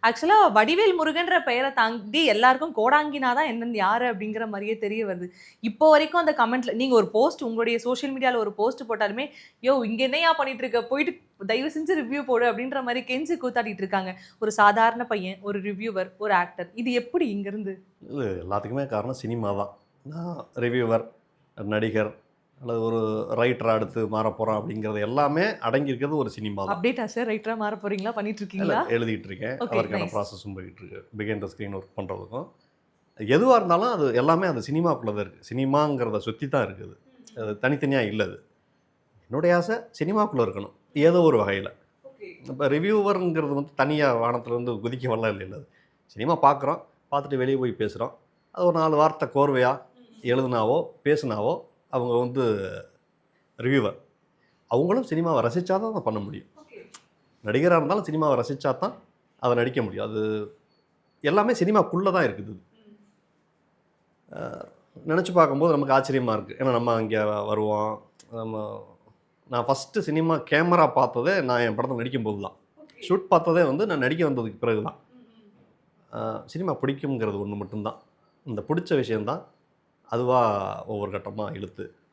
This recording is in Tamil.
ஆக்சுவலா வடிவேல் முருகன்ற பெயர தாண்டி எல்லாருக்கும் கோடாங்கினா தான் என்னன்னு யாரு அப்படிங்கிற மாரியே தெரிய வருது. இப்போ வரைக்கும் அந்த கமெண்ட்ல நீங்க ஒரு போஸ்ட் உங்களுடைய சோசியல் மீடியால ஒரு போஸ்ட் போட்டாலுமே, "யோவ் இங்க என்னய்யா பண்ணிட்டு இருக்க? போயிட்டு தயவு செஞ்சு ரிவ்யூ போடு" அப்படின்ற மாரி கெஞ்சி கூத்தாடிட்டு இருக்காங்க. ஒரு சாதாரண பையன், ஒரு ரிவ்யூவர், ஒரு ஆக்டர். இது எப்படி இங்கிருந்து? இது எல்லாத்துக்குமே காரணம் சினிமா தான். நான் ரிவ்யூவர், நடிகர் அல்லது ஒரு ரைட்டரா அடுத்து மாறப்போறோம் அப்படிங்கிறது எல்லாமே அடங்கியிருக்கிறது ஒரு சினிமா தான். அப்டேட்டா சார்? ரைட்டரா மாற போறீங்களா? பண்ணிட்டு இல்ல இருக்கீங்களா? எழுதிட்டு இருக்கேன். ஓகே, அதற்கான நைஸ். ப்ராசஸும் போயிட்டு இருக்கு. பிஹைண்ட் த ஸ்க்ரீன் ஒர்க் பண்றதுக்கும். எதுவா இருந்தாலும் அது எல்லாமே அந்த சினிமாக்குள்ள தான் இருக்கு. சினிமாங்கிறத சுத்தி தான் இருக்குது. அது தனித்தனியா இல்ல அது. என்னுடைய ஆசை சினிமாக்குள்ள இருக்கணும். ஏதோ ஒரு வகையில. இப்ப ரிவ்யூவர்ங்கிறது வந்து தனியா வானத்துலருந்து குதிக்க வரலாம் இல்லைல்ல அது. சினிமா பார்க்குறோம். பார்த்துட்டு வெளிய போய் பேசுறோம். அது ஒரு 4 வார்த்தை கோர்வையா எழுதுனாவோ, பேசுனாவோ அவங்க வந்து ரிவ்யூவர். அவங்களும் சினிமாவ ரசிச்சா தான் அத பண்ண முடியும். நடிகரா இருந்தாலும் சினிமாவ ரசிச்சா தான் அத நடிக்க முடியும். அது எல்லாமே சினிமாக்குள்ள தான் இருக்குது. அ நெனச்சு பார்க்கும்போது நமக்கு ஆச்சரியமா இருக்கு. ஏன்னா நம்ம அங்க வருவோம். நம்ம நான் ஃபர்ஸ்ட்டு சினிமா கேமரா பார்த்ததே நான் என் படத்துல நடிக்கும்போது தான். ஷூட் பார்த்ததே வந்து நான் நடிக்க வந்ததுக்கு பிறகு தான். சினிமா பிடிக்கும்ங்கிறது ஒண்ணு மட்டும் தான். இந்த பிடிச்ச விஷயம் தான் அதுவா ஒவ்வொரு கட்டமா இழுத்து